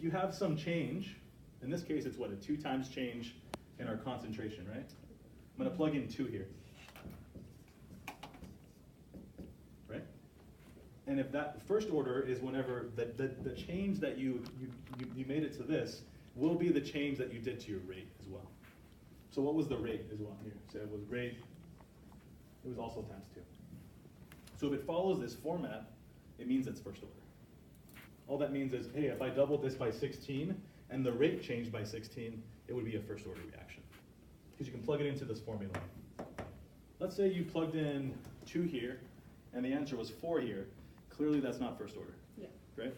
you have some change, in this case it's what, a 2 times change in our concentration, right? I'm going to plug in 2 here. Right? And if that first order is whenever the change that you made it to this will be the change that you did to your rate as well. So what was the rate as well here? So it was rate, it was also times 2. So if it follows this format, it means it's first order. All that means is, hey, if I doubled this by 16 and the rate changed by 16, it would be a first order reaction. Because you can plug it into this formula. Let's say you plugged in 2 here and the answer was 4 here. Clearly that's not first order. Yeah. Right?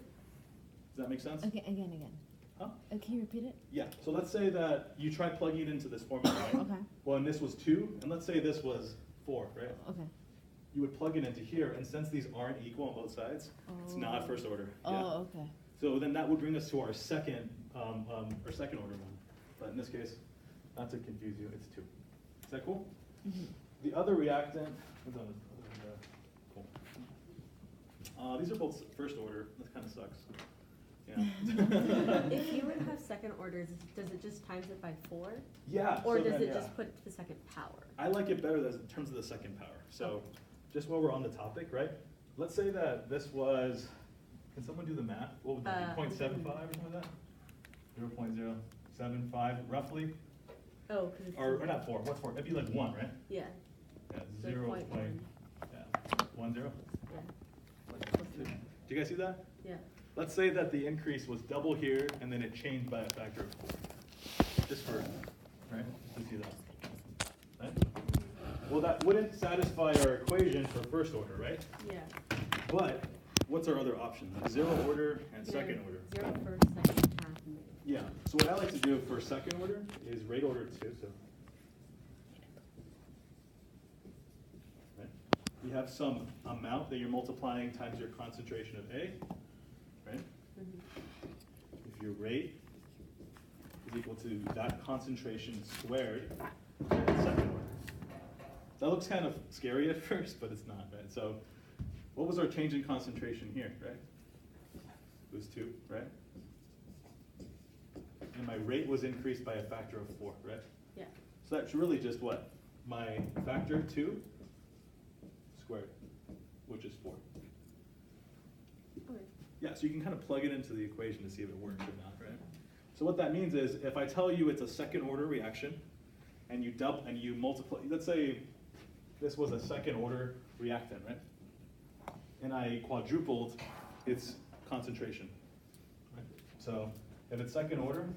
Does that make sense? Okay, again. Huh? Can you repeat it? Yeah, so let's say that you try plugging it into this formula, right? Okay. Well, and this was 2, and let's say this was 4, right? Okay. You would plug it into here, and since these aren't equal on both sides, it's not first order. Oh, okay. So then that would bring us to our second order one. But in this case, not to confuse you, it's 2. Is that cool? Mm-hmm. The other reactant, cool. These are both first order. That kind of sucks. Yeah. If you would have second orders, does it just times it by 4? Yeah. Or so does then, it yeah. just put the second power? I like it better in terms of the second power. So just while we're on the topic, right? Let's say that this was, can someone do the math? What would that be, 0.75 or something like that? 0.075 roughly? Oh, because it's... Or not 4, what's 4? It'd be like 1, right? Yeah. Yeah, So 0. 0.1. Yeah, 1, 0. Yeah. Do you guys see that? Yeah. Let's say that the increase was double here and then it changed by a factor of 4. Just for, right? To see that. Right? Well, that wouldn't satisfy our equation for first order, right? Yeah. But what's our other option? Zero order and second order. 0 first, second, half, and middle. Yeah. So what I like to do for second order is rate order 2. So right? You have some amount that you're multiplying times your concentration of A, right? Mm-hmm. If your rate is equal to that concentration squared, then it's second order. That looks kind of scary at first, but it's not, right? So what was our change in concentration here, right? It was 2, right? And my rate was increased by a factor of 4, right? Yeah. So that's really just what? My factor 2 squared, which is 4. Okay. Yeah, so you can kind of plug it into the equation to see if it works or not, right? So what that means is, if I tell you it's a second order reaction, and you double and you multiply, let's say this was a second order reactant, right? And I quadrupled its concentration. Right? So if it's second order,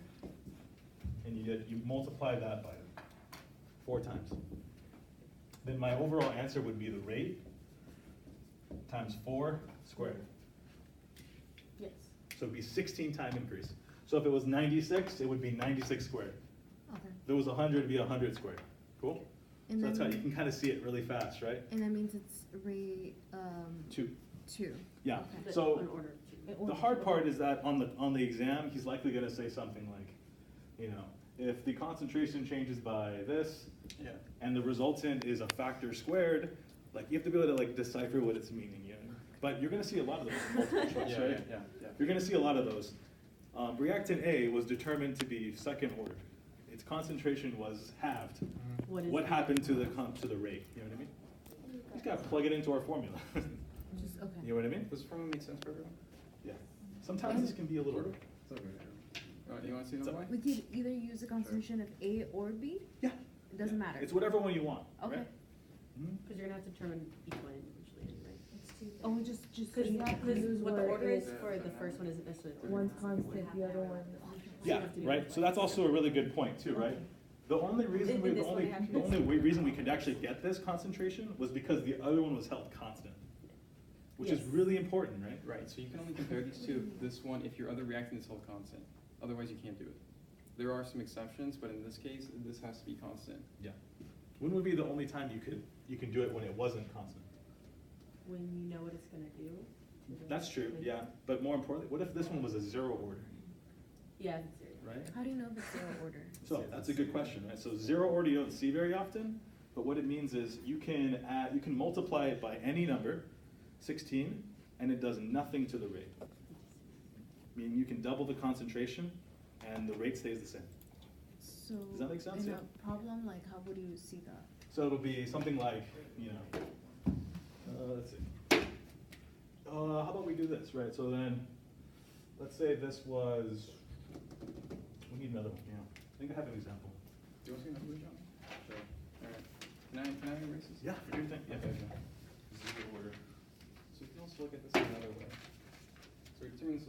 and you multiply that by 4 times, then my overall answer would be the rate times 4 squared. Yes. So it'd be 16 time increase. So if it was 96, it would be 96 squared. Okay. If it was 100, it'd be 100 squared. Cool? And So that's how then- you can kind of see it really fast, right? And that means it's rate 2. 2. Yeah. Okay. But So an order of 2. the hard part is that on the exam, he's likely going to say something like, you know, if the concentration changes by this, and the resultant is a factor squared, like you have to be able to like decipher what it's meaning, you know? But you're going to see a lot of those in multiple choice, right? You're going to see a lot of those. Reactant A was determined to be second order. Its concentration was halved. What happened to the rate? You know what I mean? You just got to plug it into our formula. Just, okay. You know what I mean? Does this formula make sense for everyone? Yeah. Sometimes this can be a little. You want to see another way? We could either use a concentration of A or B? Yeah. It doesn't matter. It's whatever one you want. Okay. Right? Mhm. Because you're going to have to determine each one individually anyway. Oh, just Because use what the where order is it's- for the first one isn't necessarily the one's order. constant, the other one. Yeah, right. So that's also a really good point too, right? The only reason In this one, you have to the only reason we could actually get this concentration was because the other one was held constant, which is Yes. really important, right? Right, so you can only compare these two, this one, if your other reactant is held constant. Otherwise, you can't do it. There are some exceptions, but in this case, this has to be constant. Yeah. When would be the only time you can do it when it wasn't constant? When you know what it's going to do. That's true. Yeah. But more importantly, what if this one was a zero order, Yeah, it's serious. right? How do you know if it's zero order? So that's a good question, right? So zero order you don't see very often, but what it means is you can multiply it by any number, 16, and it does nothing to the rate. meaning you can double the concentration and the rate stays the same. So. Does that make sense? In Yeah. a problem, like, how would you see that? So it'll be something like, you know, let's see. How about we do this, right? So then, let's say this was, we need another one, yeah. I think I have an example. Do you want to see another John? Sure. Alright, can I erase this? Yeah, for your thing, yeah. Okay, okay. Zero order. So you can also look at this another way. So we're determining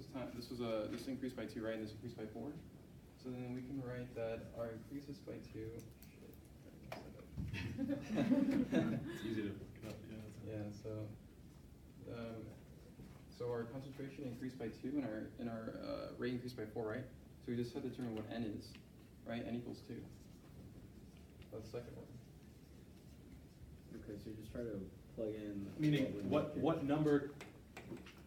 this increased by 2, right, and this increased by 4. So then we can write that our increases by 2, shit, I messed it up. It's easy to pick up, yeah. Yeah, so our concentration increased by 2 and our rate increased by 4, right? So we just have to determine what n is, right? N equals 2. That's the second one. Okay, so you just try to plug in. Meaning, what number,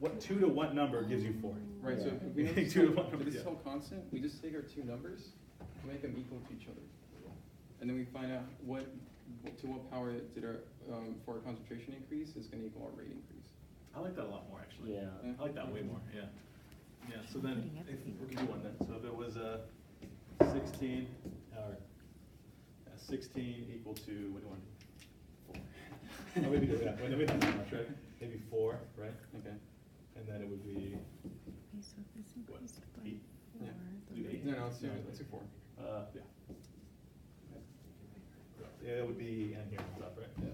what 2 to what number gives you 4? Right, so Yeah. if we know this, 2 to 1 if number, this yeah. is all constant, we just take our 2 numbers, make them equal to each other. And then we find out to what power did our, for our concentration increase is gonna equal our rate increase. I like that a lot more, actually. Yeah. I like that way more, yeah. Yeah, so then, Putting if, everything we can do one then, so if it was 16, or 16 equal to, what do you want to do? 4. Oh, maybe do that, well, maybe not that much, right? Maybe 4, right? Okay. And then it would be, Okay, so if this What, increased by 8? 4, Yeah. the Do rate. 8? No, let's do 4. yeah. Yeah, it would be n here on top, right? Yeah.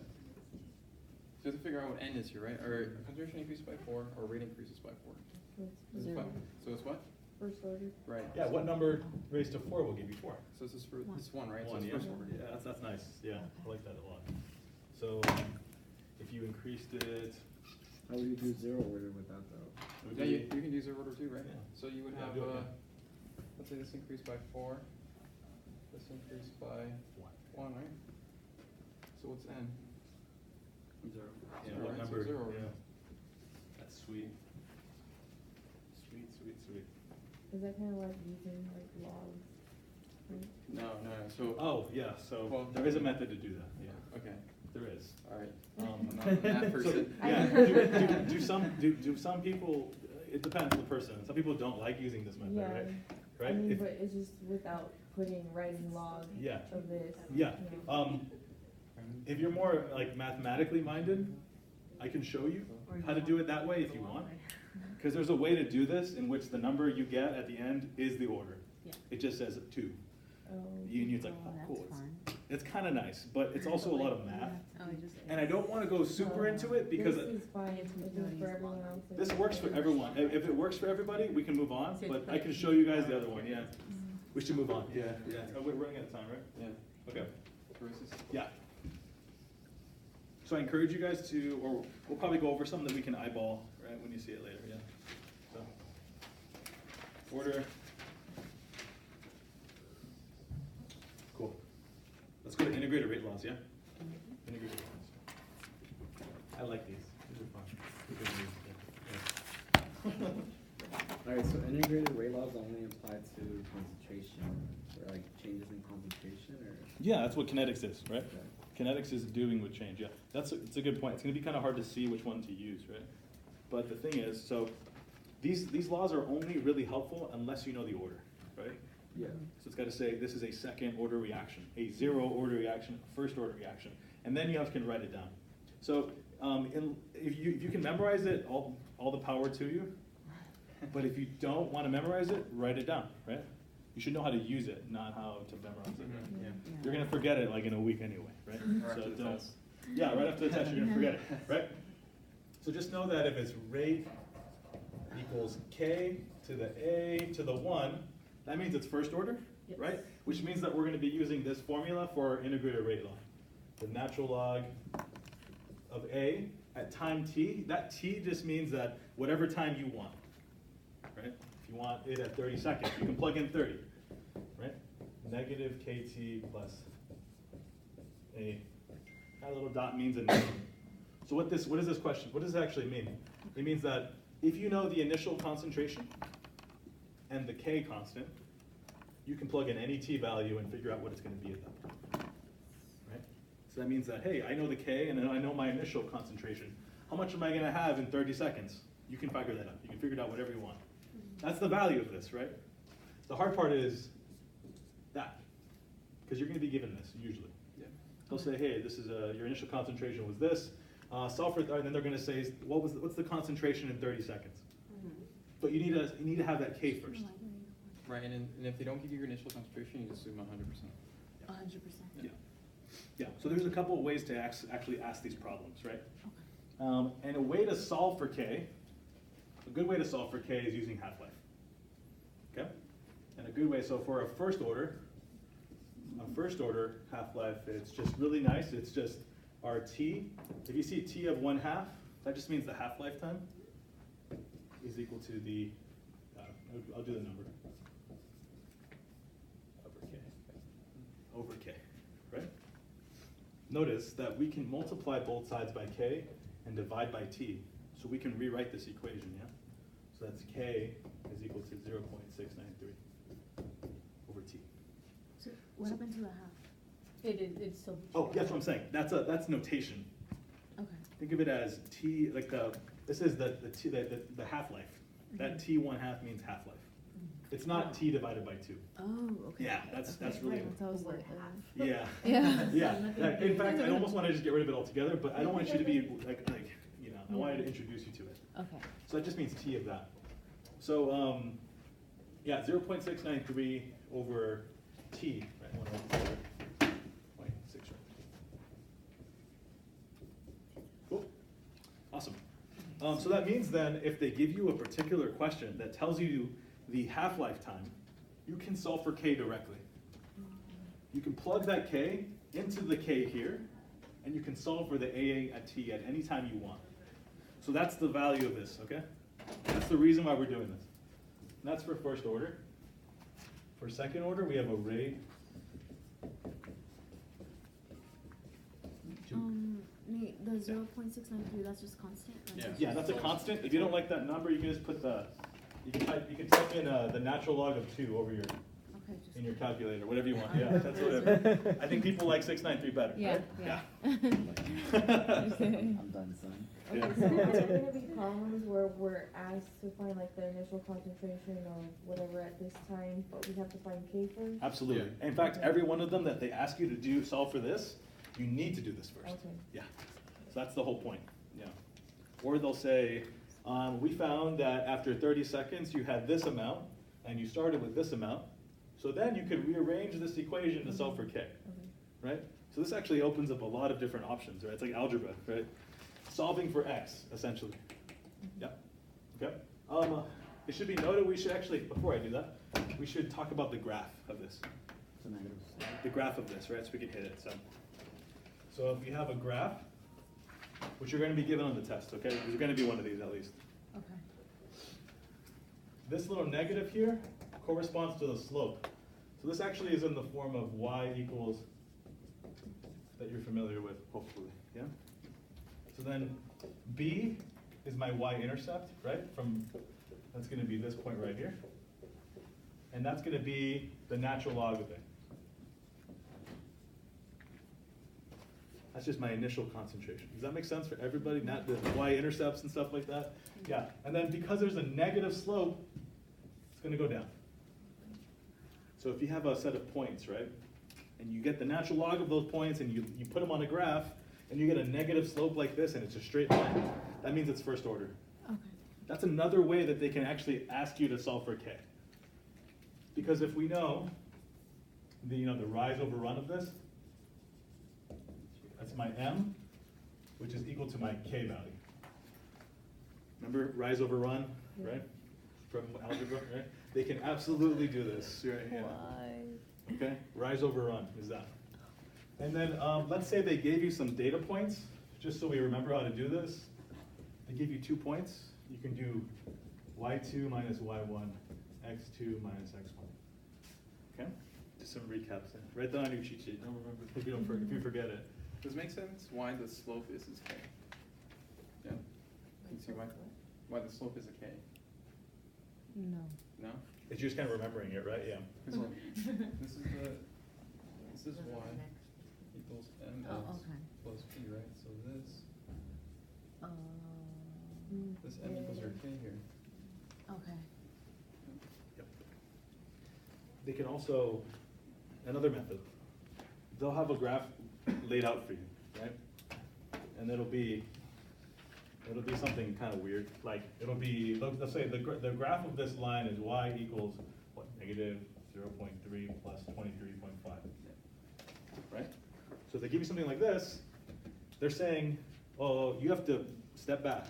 So you have to figure out what n is here, right? Our concentration increases by 4, our rate increases by 4. It's Zero. fi- So it's what? First order. Right. Yeah, what number raised to 4 will give you 4? So this is for, One. this is 1, right? So 1, it's yeah. first order. Yeah, that's nice, yeah, I like that a lot. So, if you increased it, How would you do zero order with that though? it would Yeah, be, you can do 0 order too, right? Yeah. So you would Yeah, have, do it, let's say this increased by 4, this increased by 1, right? So what's n? Zero. yeah, Zero, what right? So number, 0 order. yeah. That's sweet. Sweet, sweet, sweet. Is that kind of like using like logs? Right? No, so. Oh, yeah, so Well, there is a method to do that, yeah, Okay, there is. alright. Um, I'm not a math so, person. yeah, do some people, it depends on the person, some people don't like using this method, Yeah. right? I Right? mean, If- but it's just without writing log Yeah, of this. yeah, you know. if you're more like mathematically minded, I can show you how to do it that way if you want. Because there's a way to do this in which the number you get at the end is the order. Yeah. It just says 2. Oh, And it's like, oh, cool. It's kind of nice, but it's also a lot of math. Oh, it just. And I don't want to go super into it because This is fine, It's if not it's for used everyone longer. else. this works for everyone. If it works for everybody, we can move on, but I can show you guys the other one, yeah. We should move on, yeah, yeah. Oh, we're running out of time, right? Yeah. Okay. Versus. Yeah. So I encourage you guys to, or we'll probably go over some that we can eyeball, right, when you see it later, yeah. So, order. Cool. Let's go to integrated rate laws, yeah? Integrated rate laws. I like these. These are fun. These are neat, yeah. Alright, so integrated rate laws only apply to concentration, or like changes in concentration, or? Yeah, that's what kinetics is, right? Okay. Kinetics is doing with change, yeah. It's a good point. It's gonna be kind of hard to see which one to use, right? But the thing is, so these laws are only really helpful unless you know the order, right? Yeah. So it's gotta say, this is a second order reaction, a 0 order reaction, a first order reaction. And then you have to write it down. So if you can memorize it, all the power to you. But if you don't wanna memorize it, write it down, right? You should know how to use it, not how to memorize it. Mhm, yeah. You're gonna forget it like in a week anyway, right? Or So after the don't. test. Yeah, right after the test, you're gonna forget it, right? So just know that if it's rate equals k to the a to the 1, that means it's first order, Yes. right? Which means that we're gonna be using this formula for our integrated rate law. The natural log of a at time t, that t just means that whatever time you want, right? If you want it at 30 seconds, you can plug in 30, right? Negative kt plus a, that little dot means a negative. So what is this question, what does it actually mean? It means that if you know the initial concentration and the k constant, you can plug in any t value and figure out what it's gonna be at that point, right? So that means that, hey, I know the k and I know my initial concentration. How much am I gonna have in 30 seconds? You can figure that out. You can figure it out whatever you want. That's the value of this, right? The hard part is that, because you're gonna be given this, usually. Yeah. They'll say, hey, this is your initial concentration was this, solve for, and then they're gonna say, what's the concentration in 30 seconds? But you need to have that K first. Right, and if they don't give you your initial concentration, you assume 100%. 100%. Yeah. Yeah, so there's a couple of ways to actually ask these problems, right? And a way to solve for K, a good way to solve for K is using half-life. Okay? And a good way, so for a first order half-life, it's just really nice. It's just our T. If you see T of 1/2, that just means the half-life time is equal to the, I'll do the number. Over K, right? Notice that we can multiply both sides by K and divide by T. So we can rewrite this equation, yeah? So that's K is equal to 0.693 over T. So what happened to the half? It's still. Oh, that's what I'm saying. That's notation. Okay. Think of it as T, like this is the half-life. That T 1/2 means half-life. It's not T divided by 2. Oh, okay. Yeah, that's really, Right, so I was like, yeah. yeah. Yeah. In fact, I almost want to just get rid of it altogether, but I don't want you to be like, you know, I wanted to introduce you to it. Okay. So that just means T of that. So, yeah, 0.693 over T, right? 0.6. Cool. Awesome. So that means then if they give you a particular question that tells you the half-life time, you can solve for K directly. You can plug that K into the K here, and you can solve for the AA at T at any time you want. So that's the value of this, okay? That's the reason why we're doing this. And that's for first order. For second order, we have a rate. Nate, the 0.693, that's just constant? Right? Yeah. Yeah, that's a constant. If you don't like that number, you can just put you can type in the natural log of 2 over Okay, in your calculator, whatever you want. Yeah, that's whatever. I think people like 693 better. Yeah, right? yeah. I'm done, son. Yeah. Okay, so are there gonna be problems where we're asked to find like the initial concentration or whatever at this time, but we have to find K first? Absolutely. Yeah. In fact, every one of them that they ask you to solve for this, you need to do this first. Okay. Yeah. So that's the whole point. Yeah. Or they'll say, we found that after 30 seconds you had this amount, and you started with this amount. So then you could rearrange this equation to solve for K, right? So this actually opens up a lot of different options, right? It's like algebra, right? Solving for X, essentially. Yeah. Okay. It should be noted we should actually, before I do that, we should talk about the graph of this. It's a negative. The graph of this, right? So we can hit it. So if you have a graph, which you're going to be given on the test, okay? There's going to be one of these at least. Okay. This little negative here corresponds to the slope. So this actually is in the form of y equals, that you're familiar with, hopefully, yeah? So then B is my y-intercept, right? That's going to be this point right here. And that's going to be the natural log of it. That's just my initial concentration. Does that make sense for everybody? Not the y-intercepts and stuff like that? Yeah, and then because there's a negative slope, it's gonna go down. So if you have a set of points, right? And you get the natural log of those points and you put them on a graph, and you get a negative slope like this and it's a straight line, that means it's first order. Okay. That's another way that they can actually ask you to solve for K. Because if we know the rise over run of this, that's my M, which is equal to my K value. Remember rise over run, right? From algebra, right? They can absolutely do this, right? Yeah. Okay, rise over run is that. And then let's say they gave you some data points, just so we remember how to do this. They give you 2 points. You can do y2 minus y1, x2 minus x1. Okay, just some recaps. Write that on your cheat sheet. Don't remember if you forget it. Does it make sense why the slope is K? Yeah? Can you see why the slope is a K? No. No? It's just kind of remembering it, right? Yeah. Because look, this is y equals mx Oh, okay. plus p, right? So this m equals your K here. Okay. they can also, another method, they'll have a graph laid out for you, right? And it'll be something kind of weird, like, it'll be, let's say the graph of this line is y equals, what, negative 0.3 plus 23.5, right? So if they give you something like this, they're saying, oh, you have to step back,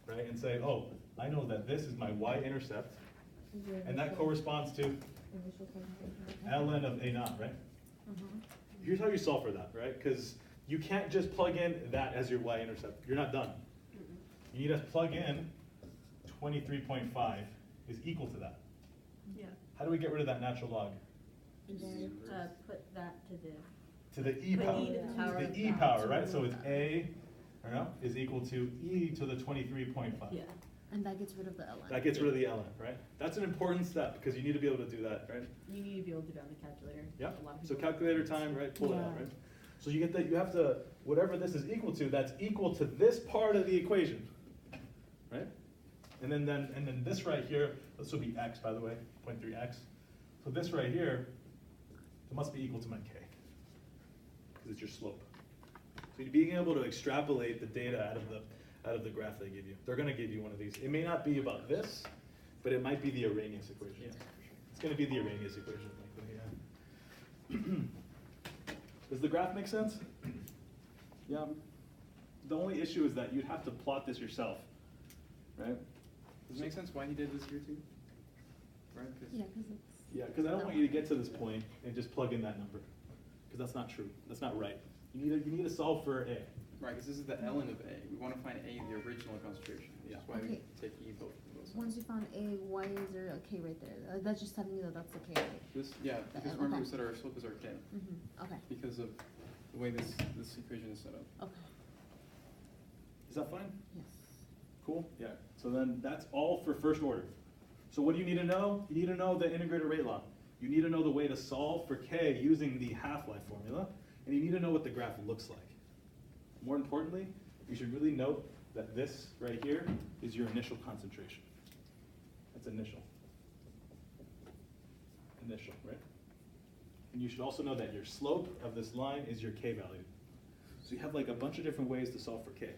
right, and say, oh, I know that this is my y-intercept, Is your and that initial- corresponds to Initial concentration. ln of a naught, right? Mm-hmm. Here's how you solve for that, right? Because you can't just plug in that as your y-intercept. You're not done. You need to plug in 23.5 is equal to that. Yeah. How do we get rid of that natural log? Put that to the, To the e Put power. e to the power To of the e that. power, right? So it's a, I don't know, is equal to e to the 23.5. yeah. And that gets rid of the ln. That gets rid of the ln, right? That's an important step because you need to be able to do that, right? You need to be able to do it on the calculator. Yeah. A lot of So people- calculator time, right? Pull it out, Yeah. right? So you get that, you have to, whatever this is equal to, that's equal to this part of the equation, right? And then this right here, this will be x, by the way, 0.3x. So this right here, it must be equal to my k, because it's your slope. So you're being able to extrapolate the data out of the graph they give you. They're gonna give you one of these. It may not be about this, but it might be the Arrhenius equation. It's gonna be the Arrhenius equation, likely, yeah. Does the graph make sense? Yeah. The only issue is that you'd have to plot this yourself, right? Does it make sense why he did this here too? Right? 'Cause- Yeah, because it's. Yeah, because I don't want you to get to this point and just plug in that number, because that's not true. That's not right. You need to solve for a. Right, because this is the ln of A. We want to find A, the original concentration. Yeah. That's why we Okay. take E both sides. Once you found a, why is there a k right there? That's just telling you that that's the k, right? This, yeah, because Okay. remember we said our slope is our K, Mm-hmm, okay, because of the way this equation is set up. okay, Is that fine? yes. Cool? Yeah. So then that's all for first order. So what do you need to know? You need to know the integrated rate law. You need to know the way to solve for k using the half-life formula, and you need to know what the graph looks like. More importantly, you should really note that this right here is your initial concentration. That's initial. Initial, right? And you should also know that your slope of this line is your k value. So you have like a bunch of different ways to solve for k.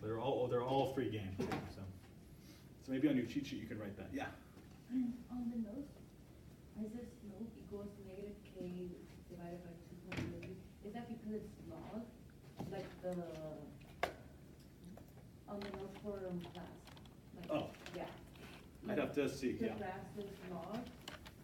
They're all free game, so maybe on your cheat sheet you can write that, yeah. On the note, I said slope equals negative k divided by 2.3. Is that because it's log? Like on the note for class? Like, Oh. Yeah. I'd have to see, The yeah. graph is log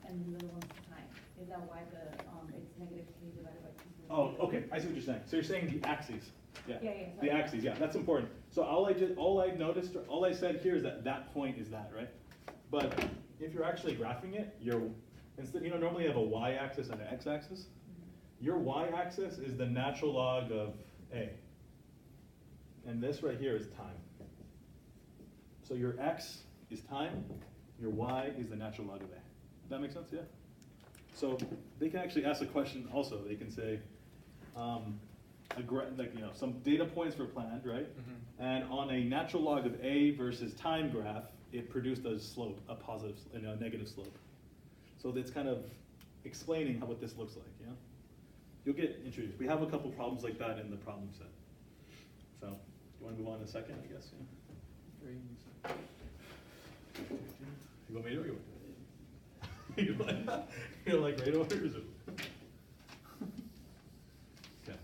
and the other one's time. Is that why it's negative k divided by 2.3? Oh, okay, I see what you're saying. So you're saying the axes, yeah. Yeah, yeah, The sorry. axes, yeah, that's important. So all I said here is that that point is that, right? But if you're actually graphing it, instead, normally you have a y-axis and an x-axis. Your y-axis is the natural log of a. And this right here is time. So your x is time, your y is the natural log of a. Does that make sense? Yeah? So they can actually ask a question also. They can say, some data points were planned, right? Mm-hmm. And on a natural log of a versus time graph, it produced a slope, a positive, a negative slope. So it's kind of explaining what this looks like, yeah? You'll get introduced. We have a couple problems like that in the problem set. So, you want to move on in a second, I guess, yeah? Very easy. You want me to do it? You like rate orders? Okay.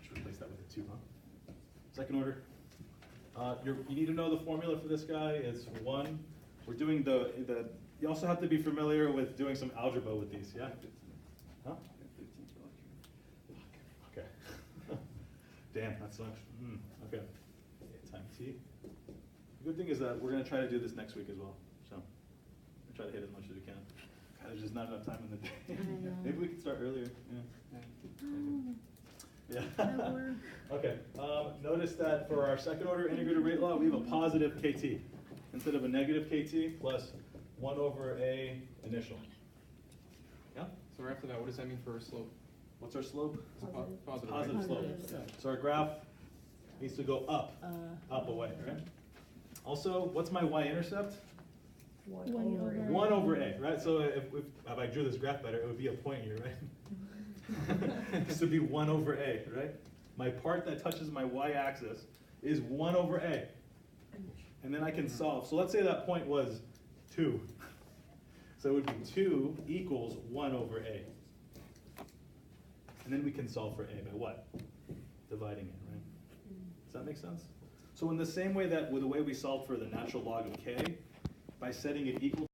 Should replace that with a 2, huh? Second order. You need to know the formula for this guy. It's 1. We're doing you also have to be familiar with doing some algebra with these, yeah? Huh? 15 for lecture. Okay. Damn, that sucks. Okay. Yeah, time T. The good thing is that we're going to try to do this next week as well. So we'll try to hit as much as we can. God, there's just not enough time in the day. I know. Maybe we can start earlier. Yeah. Oh, Yeah. that work. Okay. Notice that for our second order integrated rate law, we have a positive KT instead of a negative KT plus 1 over A initial. Yeah? So right after that, what does that mean for our slope? What's our slope? It's a positive, right? Positive slope. Positive. So our graph needs to go up away, right? Also, what's my y-intercept? One One over. over. 1 over a, right? So if I drew this graph better, it would be a point here, right? This would be 1 over a, right? My part that touches my y-axis is 1 over a. And then I can solve. So let's say that point was 2. So it would be 2 equals 1 over a. And then we can solve for a by what? Dividing it, right? Does that make sense? So in the same way that with the way we solved for the natural log of k, by setting it equal